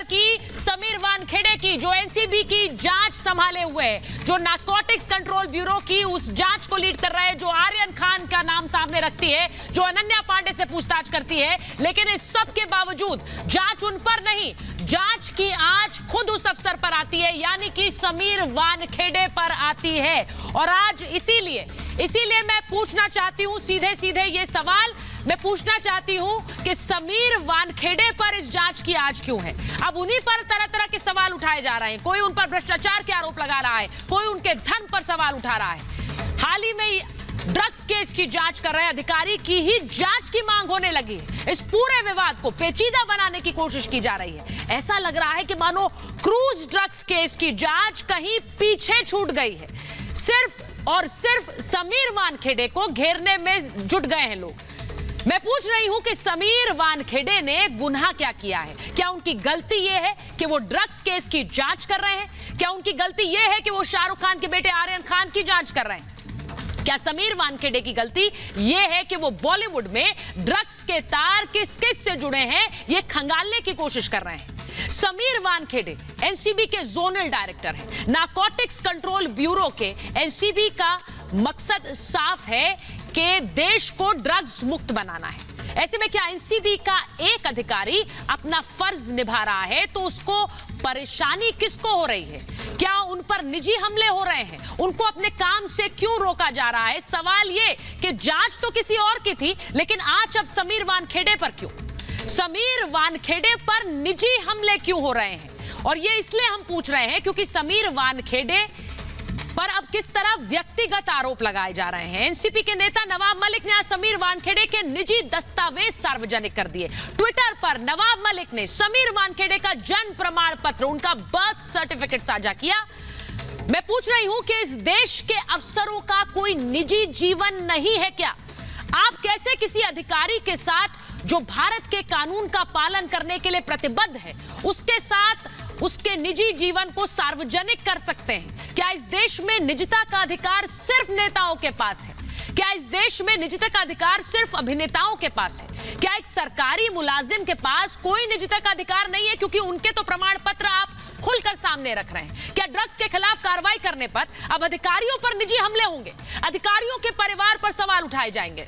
अफसर की, समीर वानखेड़े की, जो एनसीबी की जांच संभाले हुए है, जो नारकोटिक्स कंट्रोल ब्यूरो की उस जांच को लीड कर रहा है, जो आर्यन खान का नाम सामने रखती है, जो अनन्या पांडे से पूछताछ करती है। लेकिन इस सब के बावजूद जांच उन पर नहीं, जांच की आंच खुद उस अफसर पर आती है, यानी कि समीर वानखेड़े पर आती है। और आज इसीलिए मैं पूछना चाहती हूं सीधे सीधे ये सवाल मैं पूछना चाहती हूं कि समीर वानखेड़े पर इस जांच की आज क्यों है। अब उन्हीं पर तरह तरह के सवाल उठाए जा रहे हैं, कोई उन पर भ्रष्टाचार के आरोप लगा रहा है, कोई उनके धन पर सवाल उठा रहा है। हाल ही में ड्रग्स केस की जांच कर रहे अधिकारी की ही जांच की मांग होने लगी है। इस पूरे विवाद को पेचीदा बनाने की कोशिश की जा रही है। ऐसा लग रहा है कि मानो क्रूज ड्रग्स केस की जांच कहीं पीछे छूट गई है। सिर्फ और सिर्फ समीर वानखेड़े को घेरने में जुट गए हैं लोग। मैं पूछ रही हूं कि समीर वानखेड़े ने गुनाह क्या किया है? क्या उनकी गलती यह है कि वो ड्रग्स केस की जांच कर रहे हैं? क्या उनकी गलती यह है कि वो शाहरुख खान के बेटे आर्यन खान की जांच कर रहे हैं? क्या समीर वानखेड़े की गलती यह है कि वो बॉलीवुड में ड्रग्स के तार किस किस से जुड़े हैं ये खंगालने की कोशिश कर रहे हैं? समीर वानखेड़े एनसीबी के जोनल डायरेक्टर हैं। नारकोटिक्स कंट्रोल ब्यूरो के एनसीबी का मकसद साफ है कि देश को ड्रग्स मुक्त बनाना है। ऐसे में क्या एनसीबी का एक अधिकारी अपना फर्ज निभा रहा है तो उसको परेशानी किसको हो रही है? क्या उन पर निजी हमले हो रहे हैं? उनको अपने काम से क्यों रोका जा रहा है? सवाल ये कि जांच तो किसी और की थी, लेकिन आज अब समीर वानखेड़े पर क्यों? समीर वानखेड़े पर निजी हमले क्यों हो रहे हैं? और ये इसलिए हम पूछ रहे हैं क्योंकि समीर वानखेड़े पर अब किस तरह व्यक्तिगत आरोप लगाए जा रहे हैं। एनसीपी के नेता नवाब मलिक ने आज समीर वानखेड़े के निजी दस्तावेज सार्वजनिक कर दिए। ट्विटर पर नवाब मलिक ने समीर वानखेड़े का जन्म प्रमाण पत्र, उनका बर्थ सर्टिफिकेट साझा किया। मैं पूछ रही हूं कि इस देश के अफसरों का कोई निजी जीवन नहीं है क्या? आप कैसे किसी अधिकारी के साथ जो भारत के कानून का पालन करने के लिए प्रतिबद्ध है, उसके साथ उसके निजी जीवन को सार्वजनिक कर सकते हैं? क्या इस देश में निजता का अधिकार सिर्फ नेताओं के पास है? क्या इस देश में निजता का अधिकार सिर्फ अभिनेताओं के पास है? क्या एक सरकारी मुलाजिम के पास कोई निजता का अधिकार नहीं है क्योंकि उनके तो प्रमाण पत्र आप खुलकर सामने रख रहे हैं? क्या ड्रग्स के खिलाफ कार्रवाई करने पर अब अधिकारियों पर निजी हमले होंगे? अधिकारियों के परिवार पर सवाल उठाए जाएंगे?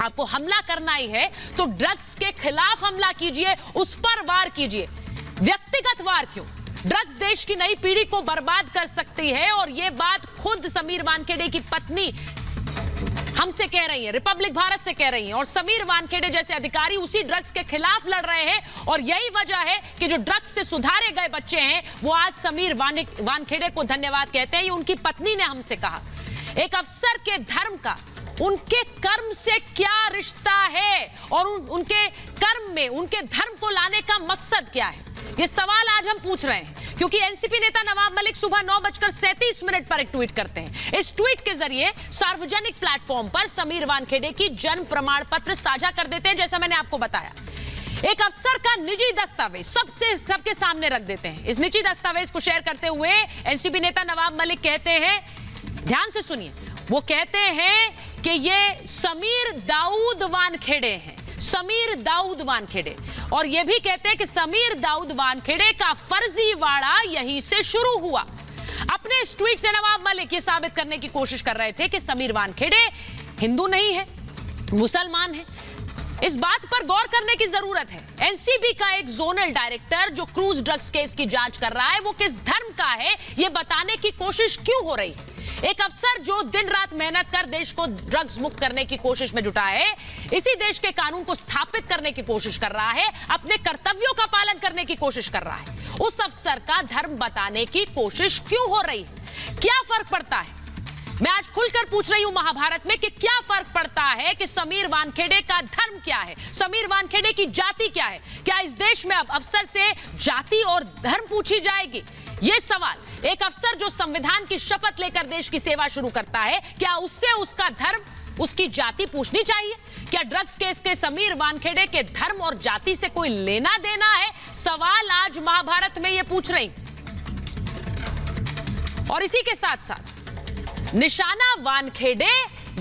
आपको हमला करना ही है तो ड्रग्स के खिलाफ हमला कीजिए, उस पर वार कीजिए। व्यक्तिगत वार क्यों? ड्रग्स देश की नई पीढ़ी को बर्बाद कर सकती है और यह बात खुद समीर वानखेड़े की पत्नी हमसे कह रही है, रिपब्लिक भारत से कह रही है। और समीर वानखेड़े जैसे अधिकारी उसी ड्रग्स के खिलाफ लड़ रहे हैं और यही वजह है कि जो ड्रग्स से सुधारे गए बच्चे हैं वो आज समीर वानखेड़े को धन्यवाद कहते हैं। ये उनकी पत्नी ने हमसे कहा। एक अफसर के धर्म का उनके कर्म से क्या रिश्ता है और उनके कर्म में उनके धर्म को लाने का मकसद क्या है? ये सवाल आज हम पूछ रहे हैं क्योंकि एनसीपी नेता नवाब मलिक सुबह 9:37 पर एक ट्वीट करते हैं। इस ट्वीट के जरिए सार्वजनिक प्लेटफॉर्म पर समीर वानखेड़े की जन्म प्रमाण पत्र साझा कर देते हैं। जैसा मैंने आपको बताया, एक अफसर का निजी दस्तावेज सबके सामने रख देते हैं। इस निजी दस्तावेज को शेयर करते हुए एनसीपी नेता नवाब मलिक कहते हैं, ध्यान से सुनिए, वो कहते हैं कि ये समीर दाऊद वानखेड़े हैं, समीर दाऊद वानखेड़े। और ये भी कहते हैं कि समीर दाऊद वानखेड़े का फर्जीवाड़ा यहीं से शुरू हुआ। अपने इस ट्वीट से नवाब मलिक ये साबित करने की कोशिश कर रहे थे कि समीर वानखेड़े हिंदू नहीं है, मुसलमान है। इस बात पर गौर करने की जरूरत है। एनसीबी का एक जोनल डायरेक्टर जो क्रूज ड्रग्स केस की जांच कर रहा है वो किस धर्म का है ये बताने की कोशिश क्यों हो रही है? एक अफसर जो दिन रात मेहनत कर देश को ड्रग्स मुक्त करने की कोशिश में जुटा है, इसी देश के कानून को स्थापित करने की कोशिश कर रहा है, अपने कर्तव्यों का पालन करने की कोशिश कर रहा है, उस अफसर का धर्म बताने की कोशिश क्यों हो रही है? क्या फर्क पड़ता है? मैं आज खुलकर पूछ रही हूं महाभारत में कि क्या फर्क पड़ता है कि समीर वानखेड़े का धर्म क्या है, समीर वानखेड़े की जाति क्या है? क्या इस देश में अब अफसर से जाति और धर्म पूछी जाएगी? यह सवाल एक अफसर जो संविधान की शपथ लेकर देश की सेवा शुरू करता है, क्या उससे उसका धर्म, उसकी जाति पूछनी चाहिए? क्या ड्रग्स केस के समीर वानखेड़े के धर्म और जाति से कोई लेना देना है? सवाल आज महाभारत में ये पूछ रही। और इसी के साथ साथ निशाना वानखेड़े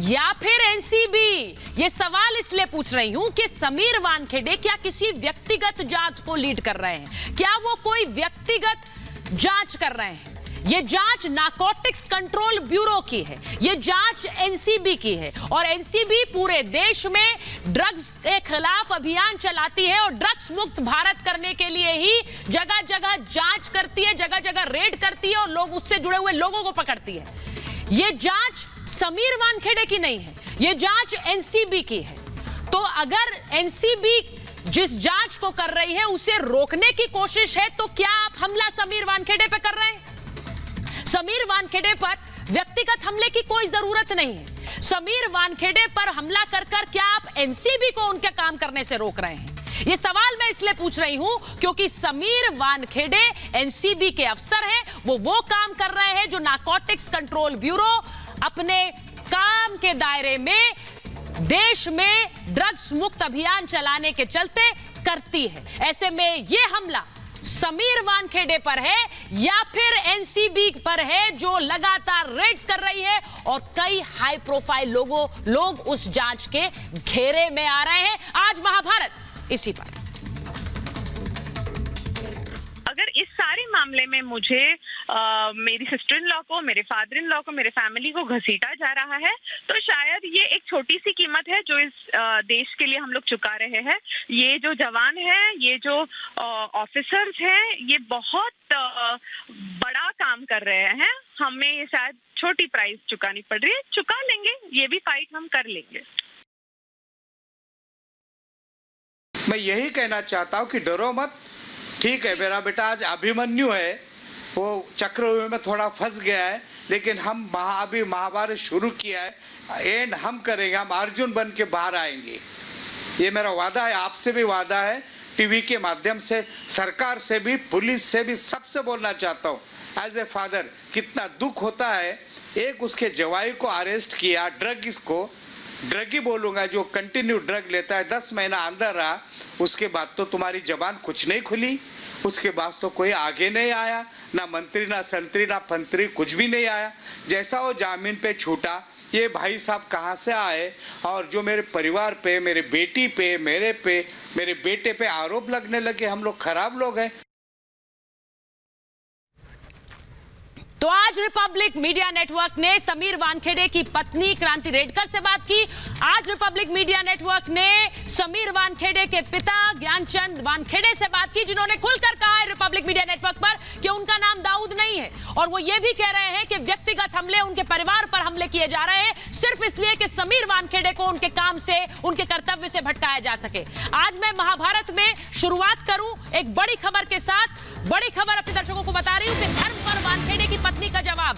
या फिर एनसीबी? ये सवाल इसलिए पूछ रही हूं कि समीर वानखेड़े क्या किसी व्यक्तिगत जांच को लीड कर रहे हैं? क्या वो कोई व्यक्तिगत जांच कर रहे हैं? ये जांच नारकोटिक्स कंट्रोल ब्यूरो की है, ये जांच एनसीबी की है, और एनसीबी पूरे देश में ड्रग्स के खिलाफ अभियान चलाती है और ड्रग्स मुक्त भारत करने के लिए ही जगह जगह जांच करती है, जगह जगह रेड करती है और लोग उससे जुड़े हुए लोगों को पकड़ती है। ये जांच समीर वानखेड़े की नहीं है, ये जांच एनसीबी की है। तो अगर एनसीबी जिस जांच को कर रही है उसे रोकने की कोशिश है, तो क्या आप हमला समीर वानखेड़े पे कर रहे हैं? समीर वानखेड़े पर व्यक्तिगत हमले की कोई जरूरत नहीं है। समीर वानखेड़े पर हमला कर क्या आप एनसीबी को उनके काम करने से रोक रहे हैं? ये सवाल मैं इसलिए पूछ रही हूं क्योंकि समीर वानखेड़े एनसीबी के अफसर हैं, वो काम कर रहे हैं जो नारकोटिक्स कंट्रोल ब्यूरो अपने काम के दायरे में देश में ड्रग्स मुक्त अभियान चलाने के चलते करती है। ऐसे में ये हमला समीर वानखेड़े पर है या फिर एनसीबी पर है जो लगातार रेड्स कर रही है और कई हाई प्रोफाइल लोग उस जांच के घेरे में आ रहे हैं। आज महाभारत इसी पर। अगर इस सारे मामले में मुझे मेरी सिस्टर इन लॉ को, मेरे फादर इन लॉ को, मेरे फैमिली को घसीटा जा रहा है, तो शायद ये एक छोटी सी कीमत है जो इस देश के लिए हम लोग चुका रहे हैं। ये जो जवान हैं, ये जो ऑफिसर्स हैं, ये बहुत बड़ा काम कर रहे हैं। हमें ये शायद छोटी प्राइस चुकानी पड़ रही है, चुका लेंगे, ये भी फाइट हम कर लेंगे। मैं यही कहना चाहता हूँ कि डरो मत। ठीक है, मेरा बेटा आज अभिमन्यु है, वो चक्रव्यूह में थोड़ा फंस गया है, लेकिन हम अभी महाभारत शुरू किया है, एंड हम करेंगे, हम अर्जुन बन के बाहर आएंगे। ये मेरा वादा है, आपसे भी वादा है, टीवी के माध्यम से, सरकार से भी, पुलिस से भी, सबसे बोलना चाहता हूँ। एज ए फादर कितना दुख होता है, एक उसके जवाई को अरेस्ट किया, ड्रग ही बोलूंगा, जो कंटिन्यू ड्रग लेता है, 10 महीना अंदर रहा, उसके बाद तो तुम्हारी जबान कुछ नहीं खुली, उसके बाद तो कोई आगे नहीं आया, ना मंत्री, ना संतरी, ना फंतरी, कुछ भी नहीं आया। जैसा वो जामीन पे छूटा, ये भाई साहब कहाँ से आए, और जो मेरे परिवार पे, मेरे बेटी पे, मेरे बेटे पे आरोप लगने लगे, हम लोग खराब लोग हैं। तो आज रिपब्लिक मीडिया नेटवर्क ने समीर वानखेड़े की पत्नी क्रांति रेडकर से बात की। आज रिपब्लिक मीडिया नेटवर्क ने समीर वानखेड़े के पिता ज्ञानचंद वानखेड़े से बात की, जिन्होंने खुलकर कहा है रिपब्लिक मीडिया नेटवर्क पर कि उनका नाम दाऊद नहीं है, और वो ये भी कह रहे हैं कि व्यक्तिगत हमले, उनके परिवार पर हमले किए जा रहे हैं सिर्फ इसलिए कि समीर वानखेड़े को उनके काम से, उनके कर्तव्य से भटकाया जा सके। आज मैं महाभारत में शुरुआत करूं एक बड़ी खबर के साथ। बड़ी खबर अपने दर्शकों को बता रही हूं कि धर्म पर वानखेड़े की पत्नी का जवाब,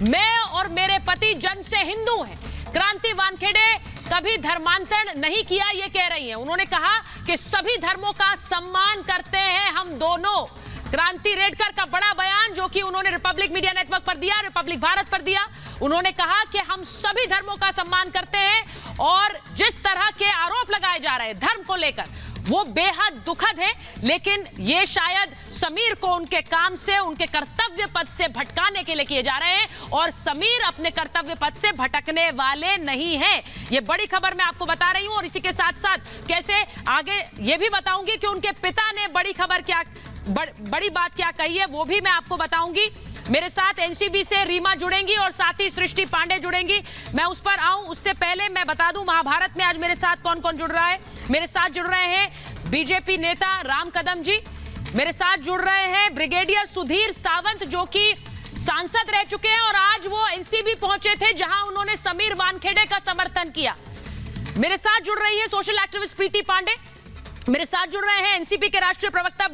मैं और मेरे पति जन्म से हिंदू हैं। क्रांति वानखेड़े कभी धर्मांतरण नहीं किया, ये कह रही हैं। उन्होंने कहा कि सभी धर्मों का सम्मान करते हैं हम दोनों। क्रांति रेडकर का बड़ा बयान जो कि उन्होंने रिपब्लिक मीडिया नेटवर्क पर दिया, रिपब्लिक भारत पर दिया। उन्होंने कहा कि हम सभी धर्मों का सम्मान करते हैं और जिस तरह के आरोप लगाए जा रहे हैं धर्म को लेकर, वो बेहद दुखद है, लेकिन ये शायद समीर को उनके काम से, उनके कर्तव्य पद से भटकाने के लिए किए जा रहे हैं, और समीर अपने कर्तव्य पद से भटकने वाले नहीं हैं। ये बड़ी खबर मैं आपको बता रही हूं, और इसी के साथ साथ कैसे आगे ये भी बताऊंगी कि उनके पिता ने बड़ी बात क्या कही है, वो भी मैं आपको बताऊंगी। मेरे साथ एनसीबी से रीमा जुड़ेंगी और साथ ही सृष्टि पांडे जुड़ेंगी। मैं उस पर आऊं उससे पहले मैं बता दूं महाभारत में आज मेरे साथ कौन कौन जुड़ रहा है। मेरे साथ जुड़ रहे हैं बीजेपी नेता राम कदम जी, मेरे साथ जुड़ रहे हैं ब्रिगेडियर सुधीर सावंत जो कि सांसद रह चुके हैं और आज वो एनसीबी पहुंचे थे जहां उन्होंने समीर वानखेड़े का समर्थन किया। मेरे साथ जुड़ रही है सोशल एक्टिविस्ट प्रीति पांडे, मेरे साथ जुड़ रहे हैं एनसीपी के राष्ट्रीय प्रवक्ता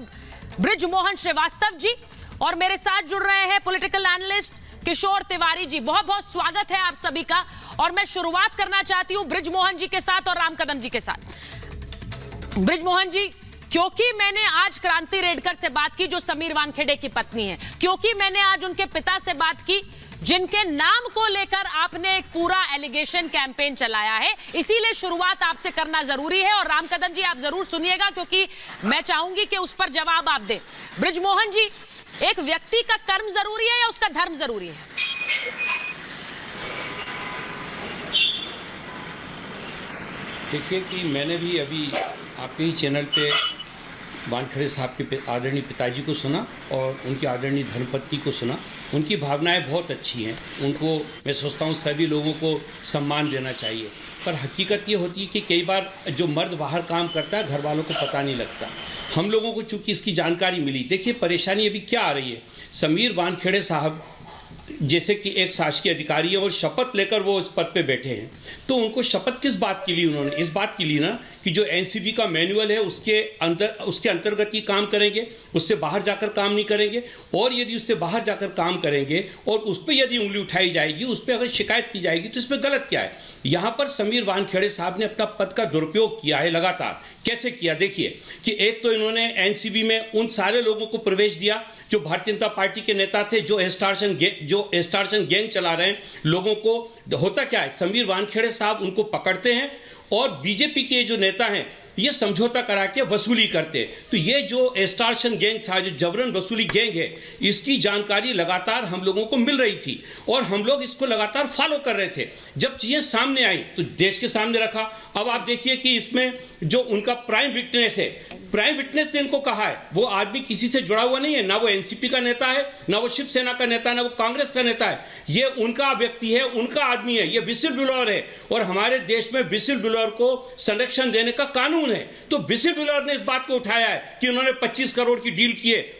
बृजमोहन श्रीवास्तव जी, और मेरे साथ जुड़ रहे हैं पॉलिटिकल एनालिस्ट किशोर तिवारी जी। बहुत बहुत स्वागत है आप सभी का। और मैं शुरुआत करना चाहती हूं बृजमोहन जी के साथ और राम कदम जी के साथ। बृजमोहन जी, क्योंकि मैंने आज क्रांति रेडकर से बात की जो समीर वानखेड़े की पत्नी है, क्योंकि मैंने आज उनके पिता से बात की जिनके नाम को लेकर आपने एक पूरा एलिगेशन कैंपेन चलाया है, इसीलिए शुरुआत आपसे करना जरूरी है। और राम कदम जी आप जरूर सुनिएगा क्योंकि मैं चाहूंगी कि उस पर जवाब आप दें। बृजमोहन जी, एक व्यक्ति का कर्म जरूरी है या उसका धर्म जरूरी है? देखिए कि मैंने भी अभी आपके ही चैनल पे वानखेड़े साहब के आदरणीय पिताजी को सुना और उनकी आदरणीय धर्मपत्नी को सुना। उनकी भावनाएं बहुत अच्छी हैं, उनको मैं सोचता हूँ सभी लोगों को सम्मान देना चाहिए। पर हकीकत ये होती है कि कई बार जो मर्द बाहर काम करता है घर वालों को पता नहीं लगता। हम लोगों को चूँकि इसकी जानकारी मिली, देखिए परेशानी अभी क्या आ रही है। समीर वानखेड़े साहब जैसे कि एक शासकीय अधिकारी है और शपथ लेकर वो इस पद पे बैठे हैं, तो उनको शपथ किस बात की ली उन्होंने? इस बात की ली ना कि जो एनसीबी का मैनुअल है उसके अंतर्गत ही काम करेंगे, उससे बाहर जाकर काम नहीं करेंगे। और यदि उससे बाहर जाकर काम करेंगे और उस पर यदि उंगली उठाई जाएगी, उस पर अगर शिकायत की जाएगी, तो इसमें गलत क्या है? यहाँ पर समीर वानखेड़े साहब ने अपना पद का दुरुपयोग किया है लगातार। कैसे किया? देखिए कि एक तो इन्होंने एनसीबी में उन सारे लोगों को प्रवेश दिया जो भारतीय जनता पार्टी के नेता थे, जो एक्सटॉर्शन गैंग चला रहे हैं लोगों को। होता क्या है, समीर वानखेड़े साहब उनको पकड़ते हैं और बीजेपी के जो नेता हैं ये समझौता करा के वसूली करते। तो ये जो एक्सटॉर्शन गैंग था, जो जबरन वसूली गैंग है, इसकी जानकारी लगातार हम लोगों को मिल रही थी और हम लोग इसको लगातार फॉलो कर रहे थे। जब चीजें सामने आई तो देश के सामने रखा। अब आप देखिए कि इसमें जो उनका प्राइम विटनेस है, प्राइम विटनेस ने इनको कहा है वो आदमी किसी से जुड़ा हुआ नहीं है, ना वो एनसीपी का नेता है, ना वो शिवसेना का नेता है, ना वो कांग्रेस का नेता है। ये उनका व्यक्ति है, उनका आदमी है, ये विसिल ब्लोअर है। और हमारे देश में विसिल ब्लोअर को संरक्षण देने का कानून है। तो विसिल ब्लोअर ने इस बात को उठाया है कि उन्होंने 25 करोड़ की डील की है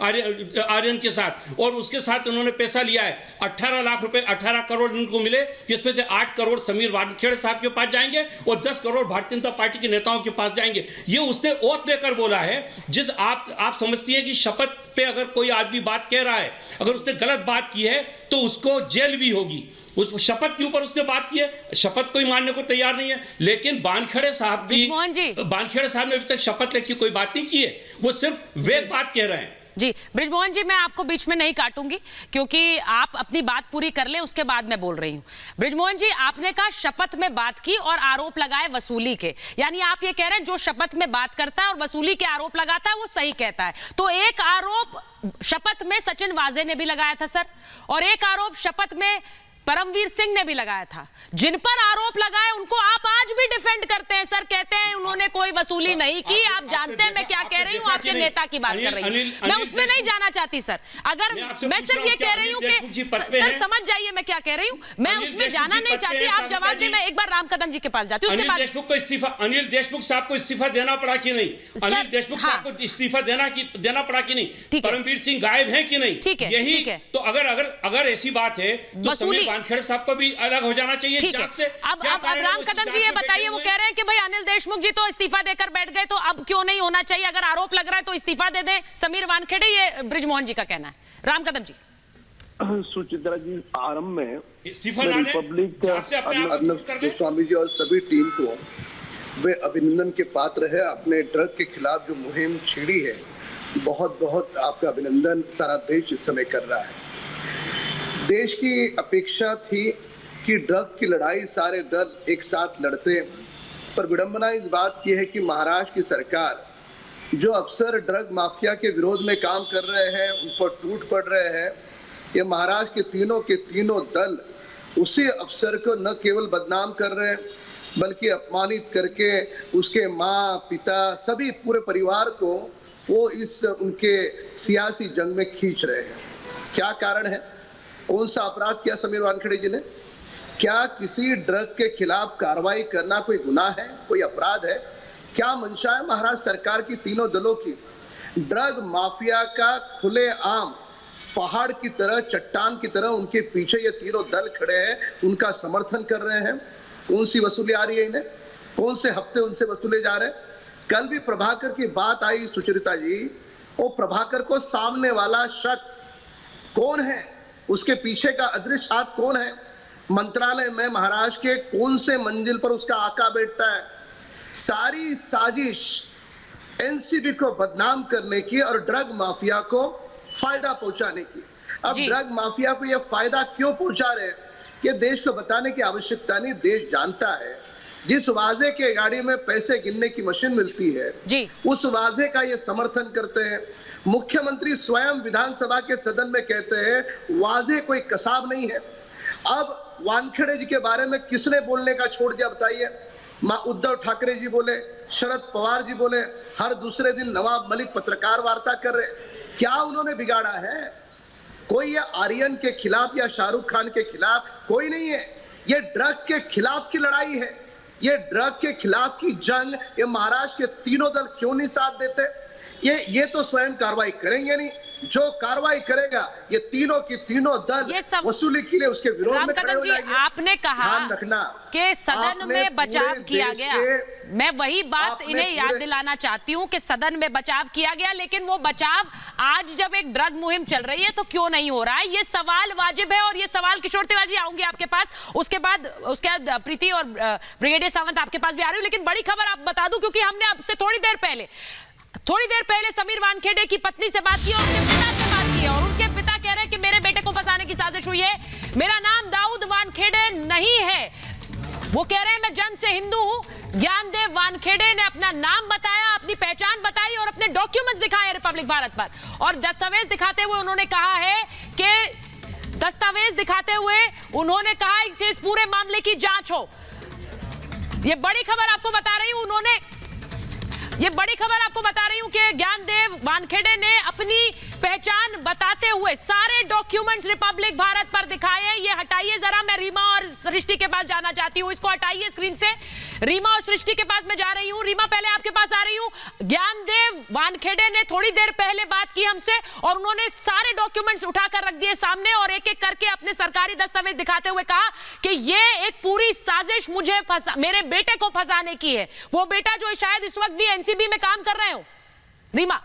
आर्यन के साथ और उसके साथ उन्होंने पैसा लिया है 18 लाख रुपए, 18 करोड़ उनको मिले, जिसमें से 8 करोड़ समीर वानखेड़े साहब के पास जाएंगे और 10 करोड़ भारतीय जनता पार्टी के नेताओं के पास जाएंगे। ये उसने ओथ देकर बोला है। जिस आप समझती हैं कि शपथ पे अगर कोई आदमी बात कह रहा है, अगर उसने गलत बात की है तो उसको जेल भी होगी। उस शपथ के ऊपर उसने बात की है, शपथ कोई मानने को तैयार नहीं है। लेकिन वानखेड़े साहब ने अभी तक शपथ लेके कोई बात नहीं की है, वो सिर्फ वेग बात कह रहे हैं। जी बृजमोहन जी, मैं आपको बीच में नहीं काटूंगी क्योंकि आप अपनी बात पूरी कर लें, उसके बाद मैं बोल रही हूं। बृजमोहन जी, आपने कहा शपथ में बात की और आरोप लगाए वसूली के, यानी आप ये कह रहे हैं जो शपथ में बात करता है और वसूली के आरोप लगाता है वो सही कहता है। तो एक आरोप शपथ में सचिन वाजे ने भी लगाया था सर, और एक आरोप शपथ में परमवीर सिंह ने भी लगाया था। जिन पर आरोप लगाए उनको आप आज भी डिफेंड करते हैं सर, कहते हैं उन्होंने कोई वसूली नहीं की। आप जानते हैं मैं क्या कह रही हूँ, आपके नेता की बात कर रही हूँ, मैं उसमें नहीं जाना चाहती सर। अगर मैं सिर्फ ये कह रही हूँ कि सर समझ जाइए मैं क्या कह रही हूँ, मैं उसमें जाना नहीं चाहती। आप जवाब दें, मैं एक बार राम कदम जी के पास जाती हूँ। उसके बाद अनिल देशमुख साहब को इस्तीफा देना पड़ा कि नहीं? अनिल देशमुख साहब को इस्तीफा देना पड़ा कि नहीं? परमवीर सिंह गायब है कि नहीं? ठीक है, यही तो अगर ऐसी बात है तो समीर वानखेड़े साहब को भी अलग हो जाना चाहिए जांच से। अब राम कदम जी ये बताइए, वो कह रहे हैं कि भाई अनिल देशमुख जी तो इस्तीफा देकर बैठ गए, तो अब क्यों नहीं होना चाहिए? अगर आरोप लग रहा है तो इस्तीफा दे दें समीर वानखेड़े, ये बृजमोहन जी का कहना है। राम कदम जी। सुचित्रा जी, आरंभ में इस्तीफा रिपब्लिक अर्नब स्वामी जी और सभी टीम को वे अभिनंदन के पात्र है। अपने ड्रग के खिलाफ जो मुहिम छेड़ी है, बहुत बहुत आपका अभिनंदन सारा देश इस समय कर रहा है। देश की अपेक्षा थी कि ड्रग की लड़ाई सारे दल एक साथ लड़ते, पर विडंबना इस बात की है कि महाराष्ट्र की सरकार जो अफसर ड्रग माफिया के विरोध में काम कर रहे हैं, उन पर टूट पड़ रहे हैं। ये महाराष्ट्र के तीनों दल उसी अफसर को न केवल बदनाम कर रहे हैं, बल्कि अपमानित करके उसके माँ पिता सभी पूरे परिवार को वो इस उनके सियासी जंग में खींच रहे हैं। क्या कारण है? कौन सा अपराध किया समीर वानखेड़े जी ने? क्या किसी ड्रग के खिलाफ कार्रवाई करना कोई गुनाह है, कोई अपराध है? क्या मंशा है महाराष्ट्र सरकार की तीनों दलों की? ड्रग माफिया का खुलेआम पहाड़ की तरह, चट्टान की तरह उनके पीछे ये तीनों दल खड़े हैं, उनका समर्थन कर रहे हैं। कौन सी वसूली आ रही है इन्हें? कौन से हफ्ते उनसे वसूले जा रहे हैं? कल भी प्रभाकर की बात आई सुचरिता जी, वो प्रभाकर को सामने वाला शख्स कौन है, उसके पीछे का अदृश्य हाथ कौन है? मंत्रालय में महाराष्ट्र के कौन से मंजिल पर उसका आका बैठता है? सारी साजिश एनसीबी को बदनाम करने की और ड्रग माफिया को फायदा पहुंचाने की। अब ड्रग माफिया को यह फायदा क्यों पहुंचा रहे हैं, ये देश को बताने की आवश्यकता नहीं, देश जानता है। जिस वाजे के गाड़ी में पैसे गिनने की मशीन मिलती है उस वाजे का ये समर्थन करते हैं। मुख्यमंत्री स्वयं विधानसभा के सदन में कहते हैं वाजे कोई कसाब नहीं है। अब वानखेड़े जी के बारे में किसने बोलने का छोड़ दिया बताइए? उद्धव ठाकरे जी बोले, शरद पवार जी बोले, हर दूसरे दिन नवाब मलिक पत्रकार वार्ता कर रहे। क्या उन्होंने बिगाड़ा है? कोई ये आर्यन के खिलाफ या शाहरुख खान के खिलाफ कोई नहीं है। ये ड्रग के खिलाफ की लड़ाई है, ये ड्रग के खिलाफ की जंग। ये महाराष्ट्र के तीनों दल क्यों नहीं साथ देते? ये तो स्वयं कार्रवाई करेंगे नहीं। जो कार्रवाई करेगा ये तीनों की तीनों दल वसूली के लिए उसके विरोध में खड़े हो जाएंगे। आपने कहा कि सदन में बचाव किया गया, मैं वही बात इन्हें याद दिलाना चाहती हूं कि सदन में बचाव किया गया, लेकिन वो बचाव आज जब एक ड्रग मुहिम चल रही है तो क्यों नहीं हो रहा है? ये सवाल वाजिब है। और ये सवाल किशोर तिवारी जी आऊंगी आपके पास, उसके बाद प्रीति और ब्रिगेडियर सावंत आपके पास भी आ रही हूं। लेकिन बड़ी खबर आप बता दूं, क्योंकि हमने आपसे थोड़ी देर पहले समीर वानखेड़े की पत्नी से बात की और उनके पिता से बात की, और उनके पिता कह रहे हैं कि मेरे बेटे को फंसाने की साजिश हुई है, मेरा नाम दाऊद वानखेड़े नहीं है। वो कह रहे हैं मैं जन्म से हिंदू हूं। ज्ञानदेव वानखेड़े ने अपना नाम बताया, अपनी पहचान बताई और अपने डॉक्यूमेंट्स दिखाए रिपब्लिक भारत पर, और दस्तावेज दिखाते हुए उन्होंने कहा है कि दस्तावेज दिखाते हुए उन्होंने कहा कि इस पूरे मामले की जांच हो। ये बड़ी खबर आपको बता रही हूं कि ज्ञानदेव वानखेड़े ने अपनी पहचान बताते हुए सारे डॉक्यूमेंट्स रिपब्लिक भारत पर दिखाए। ये हटाइए जरा, मैं रीमा और सृष्टि के पास जाना चाहती हूं। इसको हटाइए स्क्रीन से। रीमा और सृष्टि के पास मैं जा रही हूं। रीमा, पहले आपके पास आ रही हूं। ज्ञानदेव वानखेड़े ने थोड़ी देर पहले बात की हमसे और उन्होंने सारे डॉक्यूमेंट्स उठाकर रख दिए सामने और एक एक करके अपने सरकारी दस्तावेज दिखाते हुए कहा कि ये एक पूरी साजिश मेरे बेटे को फंसाने की है। वो बेटा जो शायद इस वक्त भी एनसीबी में काम कर रहे हो। रीमा,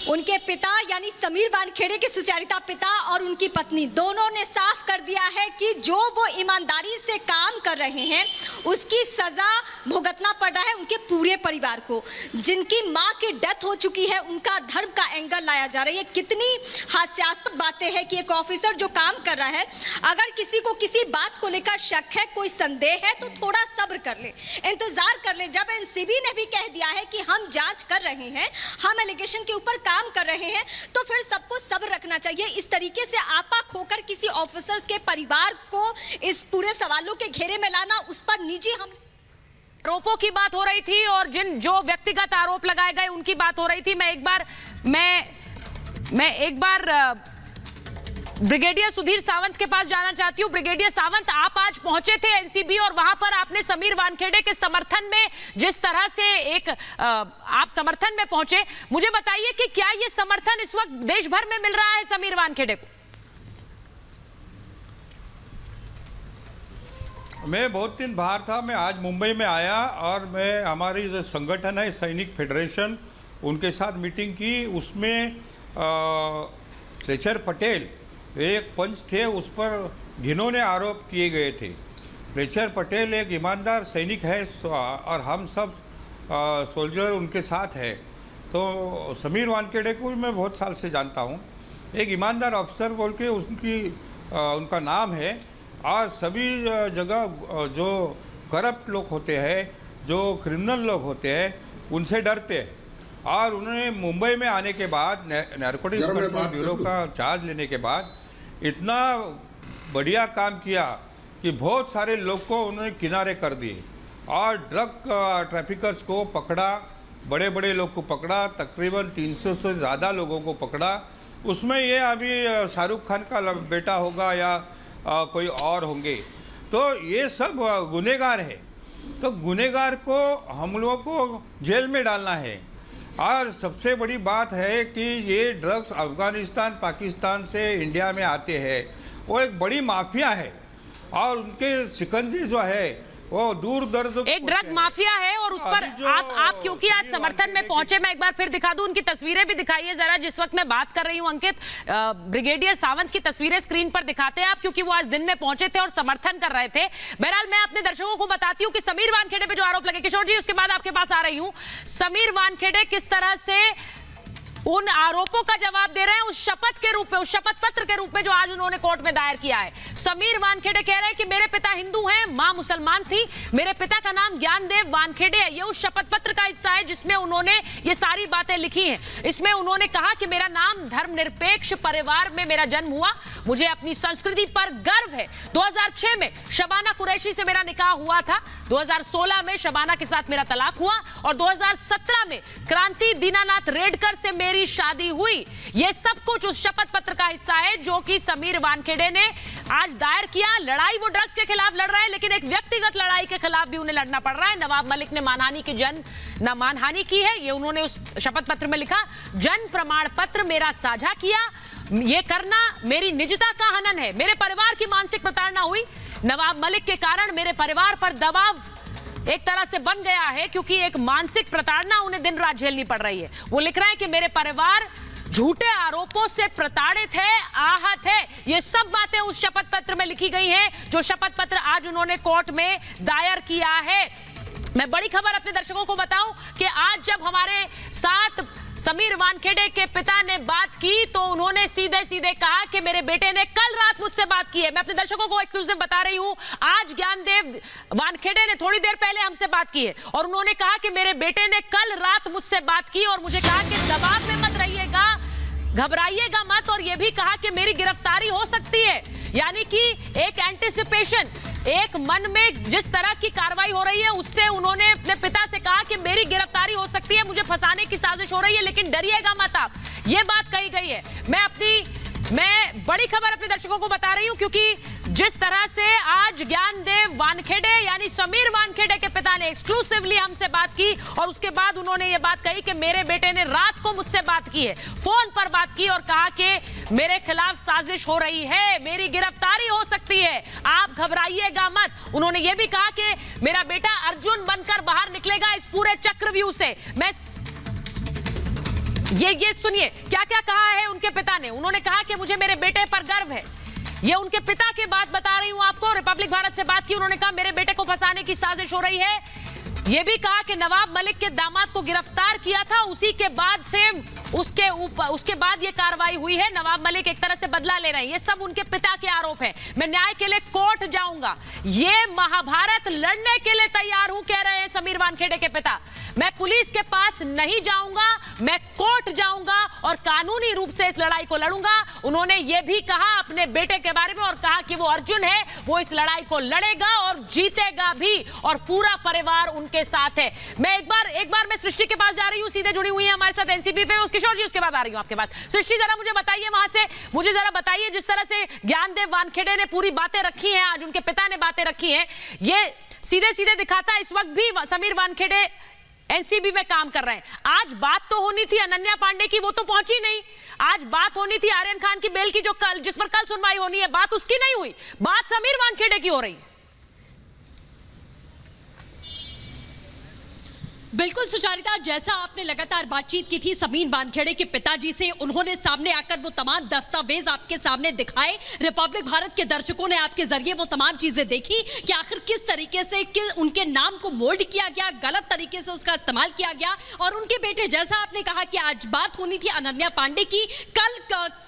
उनके पिता यानी समीर वानखेड़े के सुचरिता पिता और उनकी पत्नी दोनों ने साफ कर दिया है कि जो वो ईमानदारी से काम कर रहे हैं उसकी सजा भुगतना पड़ रहा है उनके पूरे परिवार को। जिनकी मां की डेथ हो चुकी है उनका धर्म का एंगल लाया जा रहा है। ये कितनी हास्यास्पद बातें हैं कि एक ऑफिसर जो काम कर रहा है, अगर किसी को किसी बात को लेकर शक है, कोई संदेह है, तो थोड़ा सब्र कर ले, इंतजार कर ले। जब एनसीबी ने भी कह दिया है कि हम जांच कर रहे हैं, हम एलिगेशन के ऊपर काम कर रहे हैं, तो फिर सबको सब्र रखना चाहिए। इस तरीके से आपा खोकर किसी ऑफिसर्स के परिवार को इस पूरे सवालों के घेरे में लाना, उस पर निजी हम आरोपों की बात हो रही थी और जो व्यक्तिगत आरोप लगाए गए उनकी बात हो रही थी। मैं एक बार ब्रिगेडियर सुधीर सावंत के पास जाना चाहती हूँ। ब्रिगेडियर सावंत, आप आज पहुंचे थे एनसीबी और वहां पर आपने समीर वानखेड़े के समर्थन में जिस तरह से आप समर्थन में पहुंचे, मुझे बताइए कि क्या ये समर्थन इस वक्त देश भर में मिल रहा है समीर वानखेड़े को? मैं बहुत दिन बाहर था, मैं आज मुंबई में आया और मैं हमारी जो संगठन है सैनिक फेडरेशन, उनके साथ मीटिंग की। उसमें शेखर पटेल एक पंच थे, उस पर घिनौने आरोप किए गए थे। शेखर पटेल एक ईमानदार सैनिक है और हम सब सोल्जर उनके साथ है। तो समीर वानखेड़े को मैं बहुत साल से जानता हूँ। एक ईमानदार अफसर बोल के उनका नाम है, और सभी जगह जो करप्ट लोग होते हैं, जो क्रिमिनल लोग होते हैं, उनसे डरते हैं। और उन्होंने मुंबई में आने के बाद, नारकोटिक्स कंट्रोल ब्यूरो का चार्ज लेने के बाद इतना बढ़िया काम किया कि बहुत सारे लोग को उन्होंने किनारे कर दिए और ड्रग ट्रैफिकर्स को पकड़ा, बड़े बड़े लोग को पकड़ा, तकरीबन 300 से ज़्यादा लोगों को पकड़ा। उसमें ये अभी शाहरुख खान का बेटा होगा या कोई और होंगे। तो ये सब गुनहगार है, तो गुनहगार को हम लोगों को जेल में डालना है। और सबसे बड़ी बात है कि ये ड्रग्स अफ़गानिस्तान पाकिस्तान से इंडिया में आते हैं, वो एक बड़ी माफिया है और उनके शिकंजे जो है वो दूर दर्द एक ड्रग माफिया है। और उस पर आप क्योंकि आज समर्थन में पहुंचे, मैं एक बार फिर दिखा दूं, उनकी तस्वीरें भी दिखाइए जरा। जिस वक्त मैं बात कर रही हूं अंकित, ब्रिगेडियर सावंत की तस्वीरें स्क्रीन पर दिखाते हैं आप, क्योंकि वो आज दिन में पहुंचे थे और समर्थन कर रहे थे। बहरहाल मैं अपने दर्शकों को बताती हूं कि समीर वानखेड़े पे जो आरोप लगे, किशोर जी उसके बाद आपके पास आ रही हूं, समीर वानखेड़े किस तरह से उन आरोपों का जवाब दे रहे हैं उस शपथ के रूप में, उस शपथ पत्र के रूप में जो आज उन्होंने कोर्ट में दायर किया है। समीर वानखेड़े कह रहे हैं कि मेरे पिता हिंदू हैं, मां मुसलमान थी, मेरे पिता का नाम ज्ञानदेव वानखेड़े है। ये उस शपथ पत्र का हिस्सा है जिसमें उन्होंने ये सारी बातें लिखी हैं। इसमें उन्होंने कहा कि मेरा नाम धर्मनिरपेक्ष परिवार में मेरा जन्म हुआ, मुझे अपनी संस्कृति पर गर्व है। 2006 में शबाना कुरैशी से मेरा निकाह हुआ था, 2016 में शबाना के साथ मेरा तलाक हुआ और 2017 में क्रांति दीनानाथ रेडकर से मेरी शादी हुई। यह सब कुछ उस शपथ पत्र का हिस्सा है जो कि समीर वानखेड़े ने आज दायर किया। लड़ाई वो ड्रग्स के खिलाफ लड़ रहा है, लेकिन एक व्यक्तिगत लड़ाई के खिलाफ भी उन्हें लड़ना पड़ रहा है। नवाब मलिक ने मानहानि की है, ये उन्होंने उस शपथ पत्र में लिखा। जन्म प्रमाण पत्र मेरा साझा किया, ये करना मेरी निजता का हनन है। मेरे परिवार की मानसिक प्रताड़ना हुई, नवाब मलिक के कारण मेरे परिवार पर दबाव एक तरह से बन गया है, क्योंकि एक मानसिक प्रताड़ना उन्हें दिन रात झेलनी पड़ रही है। वो लिख रहे हैं कि मेरे परिवार झूठे आरोपों से प्रताड़ित है, आहत है। ये सब बातें उस शपथ पत्र में लिखी गई हैं जो शपथ पत्र आज उन्होंने कोर्ट में दायर किया है। मैं बड़ी खबर अपने दर्शकों को बताऊं कि आज जब हमारे साथ समीर वानखेड़े के पिता ने बात की तो उन्होंने सीधे सीधे कहा कि मेरे बेटे ने कल रात मुझसे बात की है। मैं अपने दर्शकों को एक्सक्लूसिव बता रही हूं, आज ज्ञानदेव वानखेड़े ने थोड़ी देर पहले हमसे बात की है और उन्होंने कहा कि मेरे बेटे ने कल रात मुझसे बात की और मुझे कहा कि दबाव में मत रहिएगा, घबराइएगा मत, और यह भी कहा कि मेरी गिरफ्तारी हो सकती है। यानी कि एक एंटिसिपेशन, एक मन में जिस तरह की कार्रवाई हो रही है उससे उन्होंने अपने पिता से कहा कि मेरी गिरफ्तारी हो सकती है, मुझे फंसाने की साजिश हो रही है, लेकिन डरिएगा मत आप। ये बात कही गई है। मैं बड़ी खबर अपने दर्शकों को बता रही हूं क्योंकि जिस तरह से आज ज्ञानदेव वानखेड़े यानी समीर वानखेड़े के पिता ने एक्सक्लूसिवली हमसे बात की और उसके बाद उन्होंने ये बात कही कि मेरे बेटे ने रात को मुझसे बात की है, फोन पर बात की और कहा कि मेरे खिलाफ साजिश हो रही है, मेरी गिरफ्तारी हो सकती है, आप घबराइएगा मत। उन्होंने ये भी कहा कि मेरा बेटा अर्जुन बनकर बाहर निकलेगा इस पूरे चक्रव्यूह से। मैं ये सुनिए क्या क्या कहा है उनके पिता ने। उन्होंने कहा कि मुझे मेरे बेटे पर गर्व है। ये उनके पिता की बात बता रही हूं आपको। रिपब्लिक भारत से बात की, उन्होंने कहा मेरे बेटे को फंसाने की साजिश हो रही है। यह भी कहा कि नवाब मलिक के दामाद को गिरफ्तार किया था, उसी के बाद से उसके बाद ये कार्रवाई हुई है। नवाब मलिक एक तरह से बदला ले रहे हैं। ये सब उनके पिता के आरोप है। मैं न्याय के लिए कोर्ट जाऊंगा, ये महाभारत लड़ने के लिए तैयार हूं, कह रहे हैं समीर वानखेड़े के पिता। मैं पुलिस के पास नहीं जाऊंगा, मैं कोर्ट जाऊंगा और कानूनी रूप से इस लड़ाई को लड़ूंगा। उन्होंने ये भी कहा अपने बेटे के बारे में और कहा कि वो अर्जुन है, वो इस लड़ाई को लड़ेगा और जीतेगा भी और पूरा परिवार उनके साथ है। मैं एक बार मैं सृष्टि के पास जा रही हूं, सीधे जुड़ी हुई है हमारे साथ एनसीबी पे किशोर जी, उसके बाद आ रही हूं आपके पास। सृष्टि जरा मुझे बताइए वहां से, मुझे जरा बताइए जिस तरह से ज्ञानदेव वानखेड़े ने पूरी बातें रखी हैं, आज उनके पिता ने बातें रखी हैं, ये सीधे सीधे दिखाता है इस वक्त भी समीर वानखेड़े एनसीबी में काम कर रहे हैं। आज बात तो होनी थी अनन्या पांडे की, वो तो पहुंची नहीं। आज बात होनी थी आर्यन खान की बेल की जिस पर कल सुनवाई होनी है, बात उसकी नहीं हुई, बात समीर वानखेड़े की हो रही। बिल्कुल सुचारिता, जैसा आपने लगातार बातचीत की थी समीर वानखेड़े के पिताजी से, उन्होंने सामने आकर वो तमाम दस्तावेज आपके सामने दिखाए। रिपब्लिक भारत के दर्शकों ने आपके जरिए वो तमाम चीजें देखी कि आखिर किस तरीके से उनके नाम को मोल्ड किया गया, गलत तरीके से उसका इस्तेमाल किया गया। और उनके बेटे, जैसा आपने कहा कि आज बात होनी थी अनन्या पांडे की, कल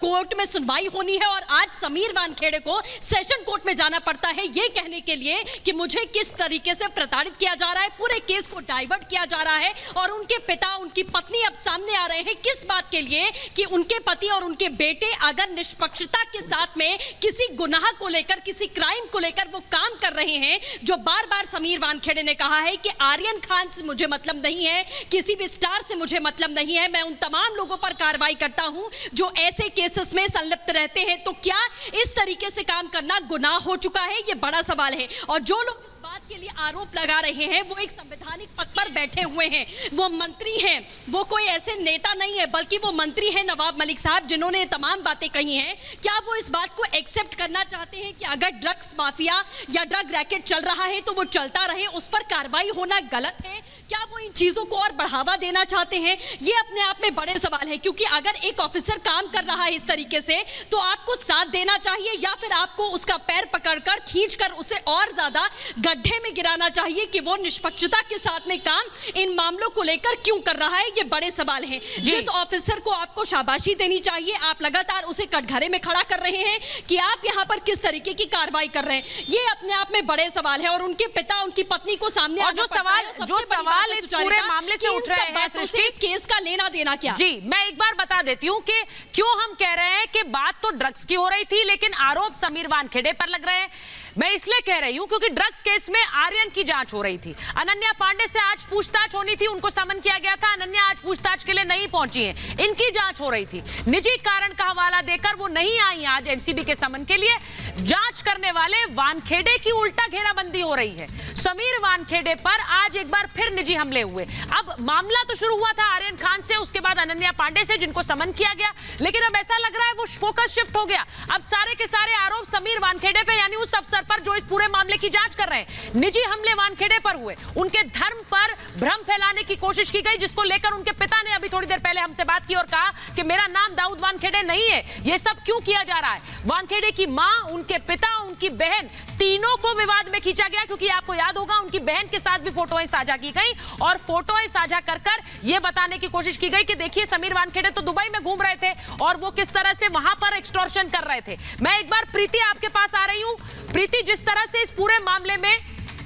कोर्ट में सुनवाई होनी है और आज समीर वानखेड़े को सेशन कोर्ट में जाना पड़ता है ये कहने के लिए कि मुझे किस तरीके से प्रताड़ित किया जा रहा है, पूरे केस को डाइवर्ट किया जा रहा है। और उनके पिता, उनकी पत्नी अब सामने आ रहे हैं किस बात के लिए कि उनके पति और उनके बेटे अगर निष्पक्षता के साथ में किसी गुनाह को लेकर, किसी क्राइम को लेकर वो काम कर रहे हैं, जो बार बार समीर वानखेड़े ने कहा है कि आर्यन खान से मुझे मतलब नहीं है, किसी भी स्टार से मुझे मतलब नहीं है, मैं उन तमाम लोगों पर कार्रवाई करता हूं जो ऐसे केसेस में संलिप्त रहते हैं। तो क्या इस तरीके से काम करना गुनाह हो चुका है? ये बड़ा सवाल है। और जो लोग बात के लिए आरोप लगा रहे हैं वो एक संवैधानिक पद पर बैठे हुए हैं, वो मंत्री हैं, वो कोई ऐसे नेता नहीं है, बल्कि वो मंत्री हैं नवाब मलिक साहब, जिन्होंने तमाम बातें कही हैं। क्या वो इस बात को एक्सेप्ट करना चाहते हैं कि अगर ड्रग्स माफिया या ड्रग रैकेट चल रहा है तो वो चलता रहे, उस पर कार्रवाई होना गलत है? क्या वो इन चीजों को और बढ़ावा देना चाहते हैं? ये अपने आप में बड़े सवाल है, क्योंकि अगर एक ऑफिसर काम कर रहा है इस तरीके से तो आपको साथ देना चाहिए या फिर आपको उसका पैर पकड़कर खींचकर उसे और ज्यादा गड्ढे चूल्हे में गिराना चाहिए कि वो निष्पक्षता के साथ में काम इन मामलों को लेकर क्यों कर रहा है। ये बड़े सवाल हैं। जिस ऑफिसर को आपको शाबाशी देनी चाहिए, आप लगातार उसे कटघरे में खड़ा कर रहे हैं कि आप यहाँ पर किस तरीके की कार्रवाई कर रहे हैं। ये अपने आप में बड़े सवाल है और उनके पिता, उनकी पत्नी को सामने और जो सवाल इस पूरे मामले से उठ रहे हैं, सृष्टि, इस केस का लेना देना क्या? जी, मैं एक बार बता देती हूँ कि क्यों हम कह रहे हैं कि बात तो ड्रग्स की हो रही थी लेकिन आरोप समीर वानखेड़े पर लग रहे हैं। मैं इसलिए कह रही हूं क्योंकि ड्रग्स केस में आर्यन की जांच हो रही थी। अनन्या पांडे से आज पूछताछ होनी थी, उनको समन किया गया था। अनन्या आज पूछताछ के लिए नहीं पहुंची है, इनकी जांच हो रही थी। निजी कारण का हवाला देकर वो नहीं आई आज एनसीबी के समन के लिए। जांच करने वाले वानखेड़े की उल्टा घेराबंदी हो रही है। समीर वानखेड़े पर आज एक बार फिर निजी हमले हुए। अब मामला तो शुरू हुआ था आर्यन खान से, उसके बाद अनन्या पांडे से, जिनको समन किया गया, लेकिन अब ऐसा लग रहा है वो फोकस शिफ्ट हो गया। अब सारे के सारे आरोप समीर वानखेड़े पे, यानी उस अफसर पर जो इस पूरे मामले की जांच कर रहे हैं। निजी हमले वानखेड़े पर हुए, उनके धर्म पर भ्रम फैलाने की कोशिश की गई, जिसको लेकर उनके पिता ने अभी थोड़ी देर पहले हमसे बात की और कहा कि मेरा नाम दाऊद वानखेड़े नहीं है। ये सब क्यों किया जा रहा है? वानखेड़े की मां, उनके पिता, उनकी बहन, तीनों को विवाद में खींचा गया, क्योंकि आपको याद होगा उनकी बहन के साथ भी फोटोएं साझा की गई और फोटोएं साझा कर कर यह बताने की कोशिश की गई कि देखिए समीर वानखेड़े तो दुबई में घूम रहे थे और वो किस तरह से वहां पर एक्सटॉर्शन कर रहे थे। मैं एक बार प्रीति आपके पास आ रही हूं। प्रीति, जिस तरह से इस पूरे मामले में,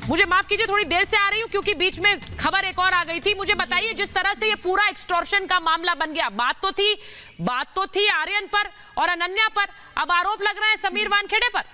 मुझे माफ कीजिए थोड़ी देर से आ रही हूं क्योंकि बीच में खबर एक और आ गई थी, मुझे बताइए जिस तरह से ये पूरा एक्सटॉर्शन का मामला बन गया, बात तो थी आर्यन पर और अनन्या पर, अब आरोप लग रहे हैं समीर वानखेड़े पर।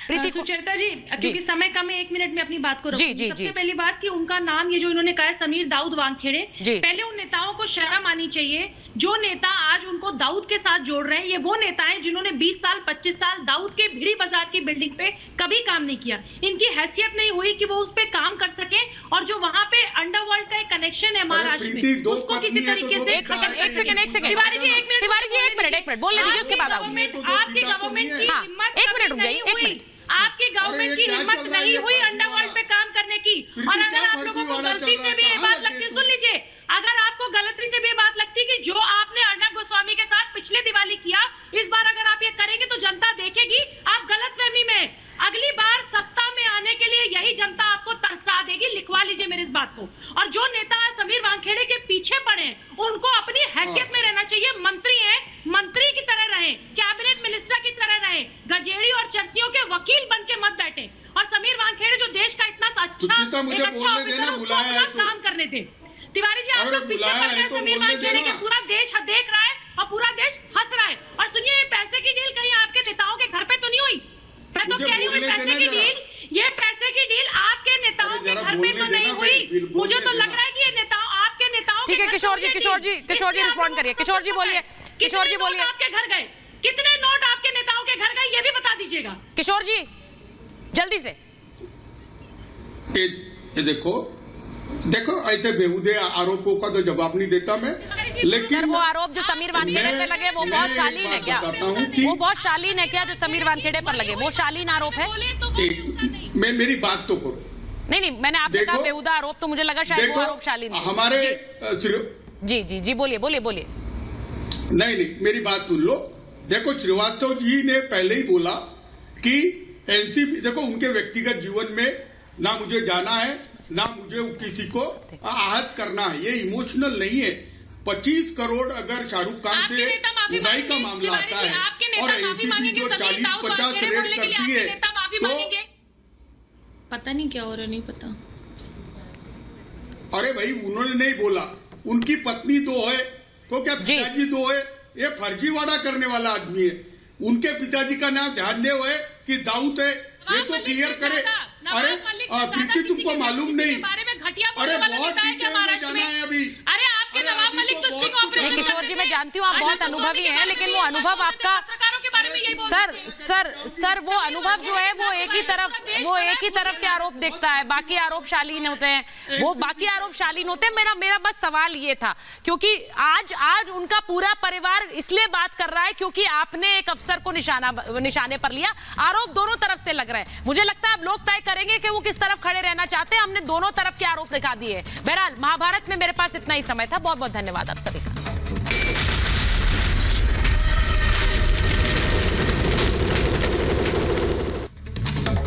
सुचेता जी, क्योंकि समय कम है, 1 मिनट में अपनी बात को रखूंगी। सबसे पहली बात कि उनका नाम, ये जो इन्होंने कहा है समीर दाऊद वानखेड़े, पहले उन नेताओं को शर्म आनी चाहिए जो नेता आज उनको दाऊद के साथ जोड़ रहे हैं। ये वो नेता हैं जिन्होंने 20 साल 25 साल दाऊद के भिड़ी बाजार की बिल्डिंग पे कभी काम नहीं किया। इनकी हैसियत नहीं हुई कि वो उस पे काम कर सके और जो वहां पे अंडरवर्ल्ड का एक कनेक्शन है महाराष्ट्र में, उसको किसी तरीके से। एक सेकंड तिवारी जी एक मिनट बोलने दीजिए, उसके बाद आपकी गवर्नमेंट की हिम्मत, एक मिनट रुक जाइए, एक मिनट। आपकी गवर्नमेंट की हिम्मत नहीं हुई अंडरवर्ल्ड पे काम करने की। और अगर आप लोगों को गलती से भी ये बात लगती है, सुन लीजिए, अगर आपको गलती से भी बात लगती है कि जो आपने अर्नब गोस्वामी के साथ पिछले दिवाली किया, इस बार अगर आप ये करेंगे तो जनता देखेगी आप गलतफहमी में। अगली बार सत्ता में आने के लिए यही जनता आपको तरसा देगी, लिखवा लीजिए मेरे इस बात को। और जो नेता समीर वानखेड़े के पीछे पड़े उनको अपनी हैसियत में रहना चाहिए। मंत्री हैं, मंत्री की तरह रहे, कैबिनेट मिनिस्टर की तरह रहे, गजेड़ी और चर्सियों के वकील बन के मत बैठे। और समीर वानखेड़े जो देश का इतना अच्छा ऑफिसर है, उसको अपना काम करने दे। तिवारी जी, आप लोग पीछे पड़ गए समीर वानखेड़े के, पूरा देश देख रहा है और पूरा देश हंस रहा है। और सुनिए, ये पैसे की डील कहीं आपके नेताओं के घर पे तो नहीं हुई? मैं तो कह रही हूँ पैसे की डील, ये पैसे की डील आपके नेताओं के घर पे तो नहीं हुई। मुझे तो लग रहा है कि ये आपके नेताओं। ठीक है किशोर जी रिस्पॉन्ड करिए। किशोर जी बोलिए। आपके घर गए, कितने नोट आपके नेताओं के घर गए, ये भी बता दीजिएगा किशोर जी, जल्दी से। ये देखो ऐसे बेहुदे आरोपों का तो जवाब नहीं देता मैं, लेकिन सर वो आरोप जो समीर वानखेड़े पे लगे वो बहुत शालीन है क्या? वो बहुत शालीन है क्या जो समीर वानखेड़े पर लगे? वो शालीन आरोप है? मैं मेरी बात तो करो। नहीं, मैंने आपने कहा बेहुदा आरोप, तो मुझे लगा शायद वो आरोप शालीन है। हमारे जी बोलिए। नहीं, मेरी बात सुन लो। देखो, श्रीवास्तव जी ने पहले ही बोला कि एनसीबी, देखो उनके व्यक्तिगत जीवन में ना मुझे जाना है ना मुझे किसी को आहत करना है, ये इमोशनल नहीं है। 25 करोड़ अगर शाहरुख खान से उगाई का मामला आता है और एनसीबी जो 40-50 रेड करती है तो पता नहीं क्या हो रहा, नहीं पता। अरे भाई, उन्होंने नहीं बोला, उनकी पत्नी 2 है तो क्या पिताजी 2 है? ये फर्जीवाड़ा करने वाला आदमी है। उनके पिताजी का नाम ध्यान दे हुए कि दाऊद है, ये तो क्लियर करे। अरे प्रीति, तुमको मालूम नहीं? अरे बहुत डिटेल में जाना है अभी। अरे आपके नवाब मलिक तो स्टिंग ऑपरेशन। किशोर जी, मैं जानती हूँ आप बहुत अनुभवी हैं, लेकिन वो अनुभव आपका सर वो अनुभव जो है वो एक ही तरफ के आरोप देखता है, बाकी आरोप शालीन होते हैं। वो बाकी आरोप शालीन होते हैं। मेरा बस सवाल ये था, क्योंकि आज उनका पूरा परिवार इसलिए बात कर रहा है क्योंकि आपने एक अफसर को निशाने पर लिया। आरोप दोनों तरफ से लग रहे हैं। मुझे लगता है अब लोग तय करेंगे कि वो किस तरफ खड़े रहना चाहते हैं। हमने दोनों तरफ के आरोप दिखा दिए। बहरहाल, महाभारत में मेरे पास इतना ही समय था। बहुत बहुत धन्यवाद आप सभी का।